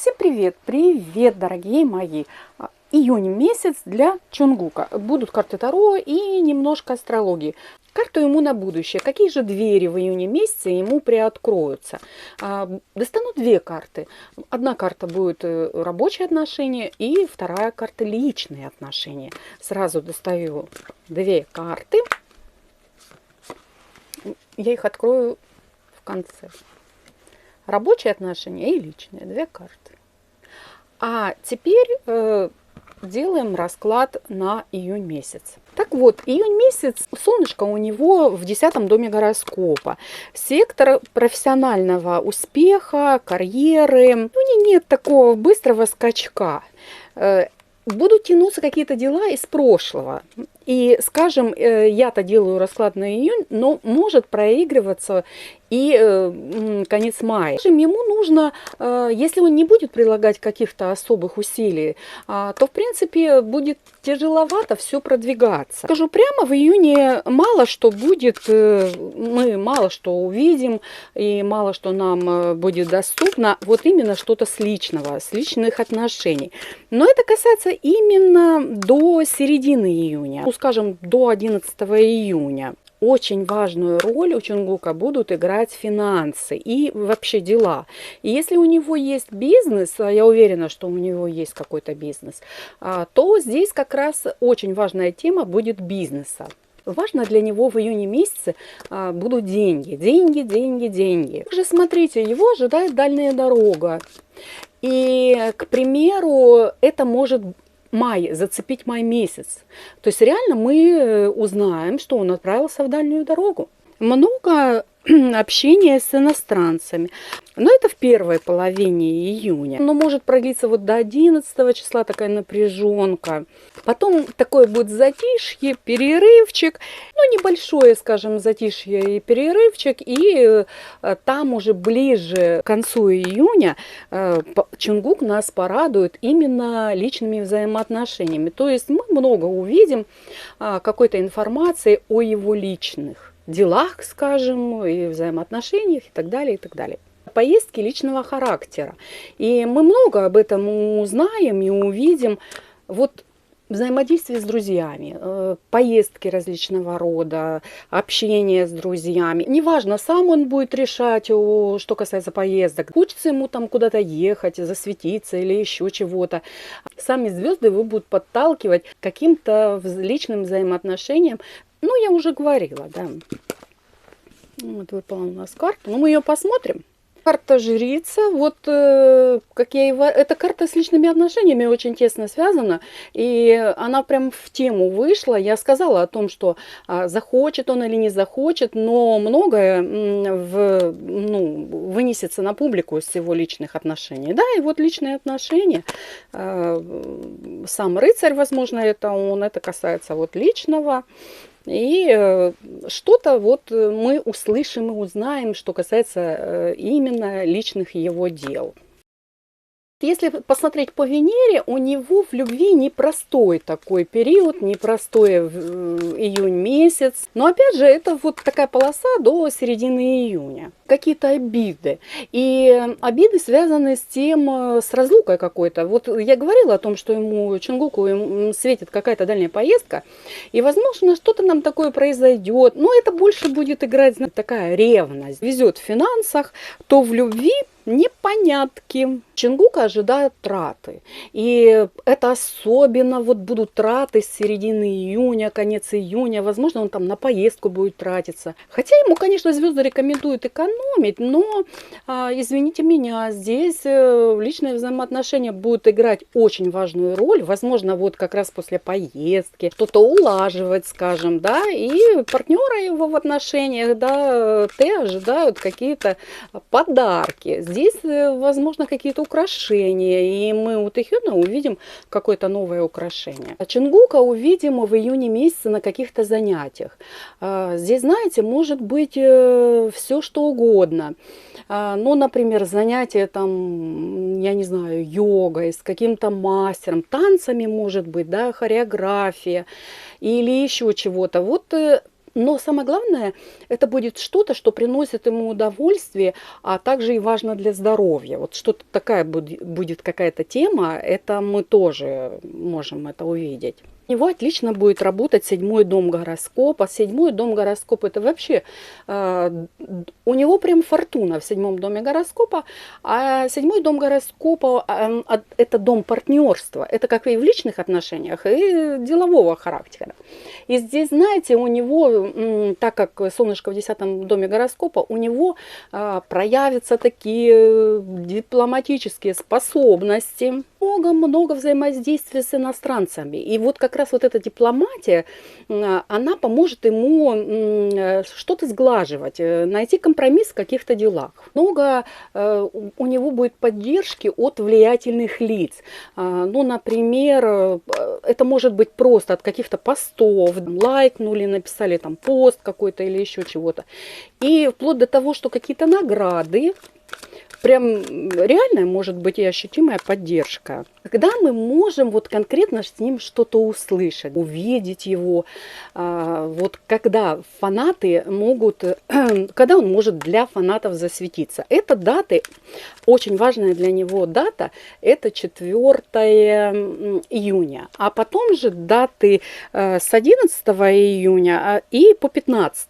Всем привет! Привет, дорогие мои! Июнь месяц для Чонгука. Будут карты Таро и немножко астрологии. Карту ему на будущее. Какие же двери в июне месяце ему приоткроются? Достану две карты. Одна карта будет рабочие отношения, и вторая карта личные отношения. Сразу достаю две карты. Я их открою в конце. Рабочие отношения и личные. Две карты. А теперь делаем расклад на июнь месяц. Так вот, июнь месяц, солнышко у него в 10-м доме гороскопа. Сектор профессионального успеха, карьеры. Нет такого быстрого скачка. Будут тянуться какие-то дела из прошлого. И, скажем, я-то делаю расклад на июнь, но может проигрываться и конец мая. Ему нужно, если он не будет прилагать каких-то особых усилий, то, в принципе, будет тяжеловато все продвигаться. Скажу прямо, в июне мало что будет, мы мало что увидим, и мало что нам будет доступно, вот именно что-то с личного, с личных отношений. Но это касается именно до середины июня, скажем, до 11 июня. Очень важную роль у Чонгука будут играть финансы и вообще дела. И если у него есть бизнес, а я уверена, что у него есть какой-то бизнес, то здесь как раз очень важная тема будет бизнеса. Важно для него в июне месяце будут деньги. Деньги, деньги, деньги. Также смотрите, его ожидает дальняя дорога. И, к примеру, это может май, зацепить май месяц. То есть реально мы узнаем, что он отправился в дальнюю дорогу. Много общения с иностранцами. Но это в первой половине июня. Но может продлиться вот до 11 числа такая напряженка. Потом такое будет затишье, перерывчик. Небольшое, скажем, затишье и перерывчик. И там уже ближе к концу июня Чонгук нас порадует именно личными взаимоотношениями. То есть мы много увидим какой-то информации о его личных делах, скажем, и взаимоотношениях и так далее, и так далее. Поездки личного характера. И мы много об этом узнаем и увидим. Вот взаимодействие с друзьями, поездки различного рода, общение с друзьями. Неважно, сам он будет решать, что касается поездок. Хочется ему там куда-то ехать, засветиться или еще чего-то. Сами звезды его будут подталкивать к каким-то личным взаимоотношениям. Я уже говорила, да. Вот выпала у нас карта. Мы ее посмотрим. Карта жрица, вот как я и эта карта с личными отношениями очень тесно связана, и она прям в тему вышла. Я сказала о том, что захочет он или не захочет, но многое вынесется на публику из его личных отношений. Да, и вот личные отношения, сам рыцарь, возможно, это касается вот личного. И что-то вот мы услышим и узнаем, что касается именно личных его дел. Если посмотреть по Венере, у него в любви непростой такой период, непростой июнь месяц. Но опять же, это вот такая полоса до середины июня. Какие-то обиды. И обиды связаны с тем, с разлукой какой-то. Вот я говорила о том, что Чонгуку светит какая-то дальняя поездка. И, возможно, что-то нам такое произойдет. Но это больше будет играть, такая ревность. Везет в финансах, то в любви непонятки. Чонгука ожидают траты. И это особенно вот будут траты с середины июня, конец июня. Возможно, он там на поездку будет тратиться. Хотя ему, конечно, звезды рекомендуют экономить, но, извините меня, здесь личные взаимоотношения будут играть очень важную роль. Возможно, вот как раз после поездки что-то улаживать, скажем, да, и партнера его в отношениях, да, ожидают какие-то подарки. Здесь, возможно, какие-то украшения, и мы у Тэхёна увидим какое-то новое украшение. А Чонгука увидим в июне месяце на каких-то занятиях. Здесь, знаете, может быть все что угодно. Например, занятия там, я не знаю, йогой, с каким-то мастером, танцами, может быть, да, хореография или еще чего-то. Вот Но самое главное, это будет что-то, что приносит ему удовольствие, а также и важно для здоровья. Вот что-то такая будет какая-то тема, это мы тоже можем это увидеть. У него отлично будет работать седьмой дом гороскопа. Седьмой дом гороскопа это вообще, у него прям фортуна в седьмом доме гороскопа, а седьмой дом гороскопа это дом партнерства, это как и в личных отношениях, и делового характера. И здесь, знаете, у него, так как солнышко в 10 доме гороскопа, у него проявятся такие дипломатические способности, много взаимодействия с иностранцами. И вот как раз вот эта дипломатия, она поможет ему что-то сглаживать, найти компромисс в каких-то делах. Много у него будет поддержки от влиятельных лиц. Ну, например, это может быть просто от каких-то постов, лайкнули, написали там пост какой-то или еще чего-то. И вплоть до того, что какие-то награды, прям реальная может быть и ощутимая поддержка. Когда мы можем вот конкретно с ним что-то услышать, увидеть его, вот когда фанаты могут, когда он может для фанатов засветиться. Это даты, очень важная для него дата, это 4 июня. А потом же даты с 11 июня и по 15.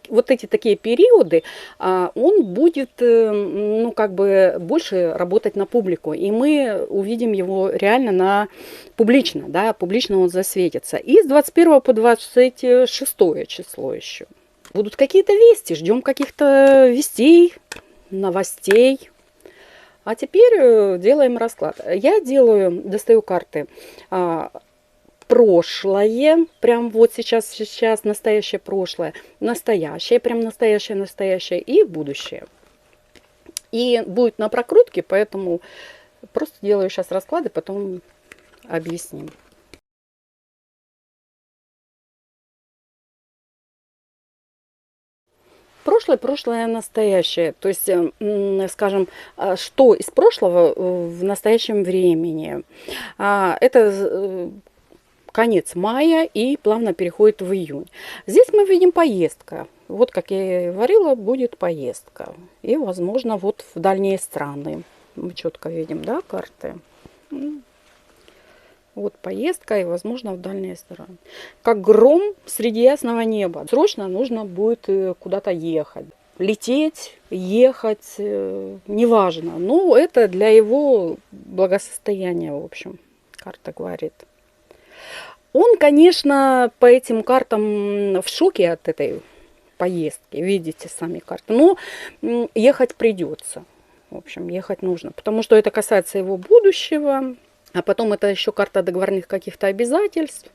Вот эти такие периоды, он будет, ну, как бы больше работать на публику. И мы увидим его реально публично, да, публично он засветится. И с 21 по 26 число еще. Будут какие-то вести, ждем каких-то вестей, новостей. А теперь делаем расклад. Я достаю карты прошлое, прям вот сейчас настоящее прошлое, настоящее, прям настоящее и будущее. И будет на прокрутке, поэтому просто делаю сейчас расклады, потом объясним. Прошлое, настоящее. То есть, скажем, что из прошлого в настоящем времени. Это конец мая и плавно переходит в июнь. Здесь мы видим поездка. Вот, как я и говорила, будет поездка. И, возможно, вот в дальние страны. Мы четко видим, да, карты. Вот поездка и, возможно, в дальние страны. Как гром среди ясного неба. Срочно нужно будет куда-то ехать. Лететь, ехать, неважно. Но это для его благосостояния, в общем, карта говорит. Он, конечно, по этим картам в шоке от этой поездки. Видите сами карты. Но ехать придется. В общем, ехать нужно. Потому что это касается его будущего. А потом это еще карта договорных каких-то обязательств.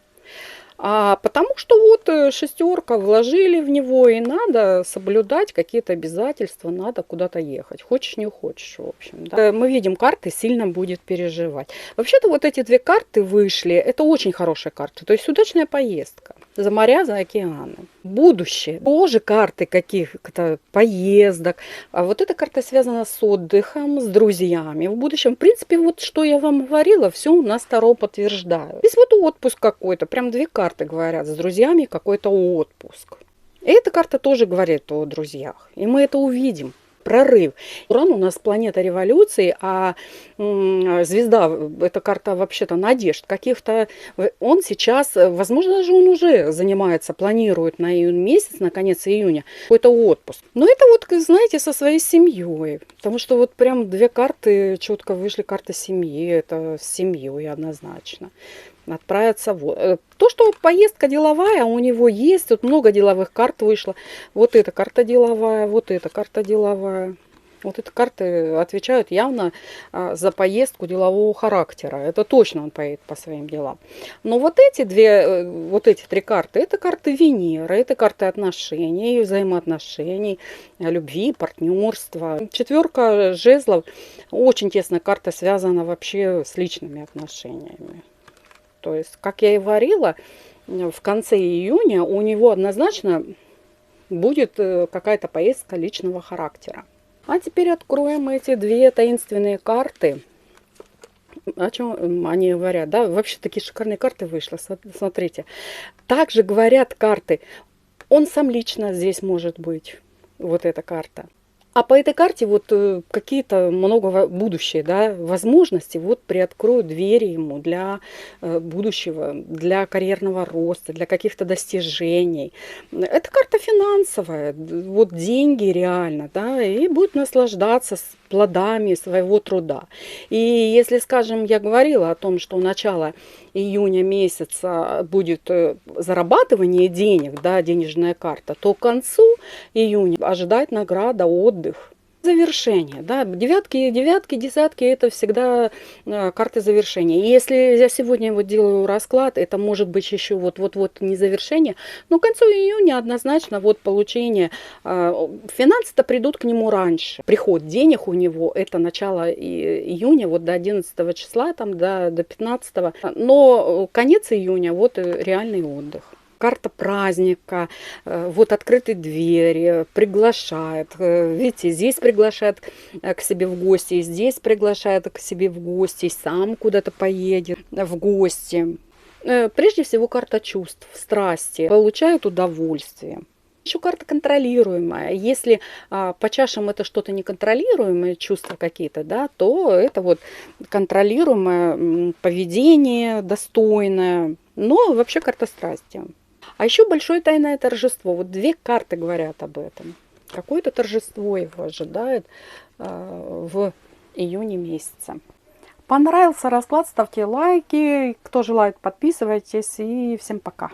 Потому что вот шестерка вложили в него, и надо соблюдать какие-то обязательства, надо куда-то ехать. Хочешь, не хочешь, в общем. Да. Мы видим, карты сильно будет переживать. Вообще-то вот эти две карты вышли, это очень хорошие карты. То есть удачная поездка. За моря, за океаны. Будущее. Тоже карты каких-то поездок. А вот эта карта связана с отдыхом, с друзьями. В будущем, в принципе, вот что я вам говорила, все у нас Таро подтверждаю. Здесь вот отпуск какой-то. Прям две карты говорят. С друзьями какой-то отпуск. И эта карта тоже говорит о друзьях. И мы это увидим. Прорыв. Уран у нас планета революции, а звезда, это карта вообще-то надежд каких-то. Он сейчас, возможно, даже он уже занимается, планирует на июнь месяц, на конец июня, какой-то отпуск. Но это вот, знаете, со своей семьей. Потому что вот прям две карты четко вышли, карта семьи, это с семьей однозначно. Отправиться в... То, что поездка деловая, у него есть, тут много деловых карт вышло. Вот эта карта деловая, вот эта карта деловая. Вот эти карты отвечают явно за поездку делового характера. Это точно он поедет по своим делам. Но вот эти три карты, это карты Венеры, это карты отношений, взаимоотношений, любви, партнерства. Четверка жезлов, очень тесная карта, связана вообще с личными отношениями. То есть, как я и говорила, в конце июня у него однозначно будет какая-то поездка личного характера. А теперь откроем эти две таинственные карты. О чем они говорят? Да, вообще такие шикарные карты вышли. Смотрите. Также говорят карты Он сам лично здесь может быть, вот эта карта. А по этой карте вот какие-то много будущее, да, возможности вот приоткроют двери ему для будущего, для карьерного роста, для каких-то достижений. Это карта финансовая, вот деньги реально, да, и будет наслаждаться плодами своего труда. И если, скажем, я говорила о том, что начало июня месяца будет зарабатывание денег, да, денежная карта, то к концу июня ожидать награда, отдых. Завершение, да, девятки, десятки – это всегда карты завершения. И если я сегодня вот делаю расклад, это может быть еще вот не завершение, но к концу июня однозначно вот получение, финансы-то придут к нему раньше. Приход денег у него – это начало июня, вот до 11 числа, там, до 15, но конец июня – вот реальный отдых. Карта праздника, вот открытые двери, приглашает. Видите, здесь приглашает к себе в гости, здесь приглашает к себе в гости, сам куда-то поедет в гости. Прежде всего карта чувств, страсти, получает удовольствие. Еще карта контролируемая. Если по чашам это что-то неконтролируемое, чувства какие-то, да, то это вот контролируемое поведение, достойное. Но вообще карта страсти. А еще большое тайное торжество. Вот две карты говорят об этом. Какое-то торжество его ожидает в июне месяце. Понравился расклад, ставьте лайки. Кто желает, подписывайтесь. И всем пока.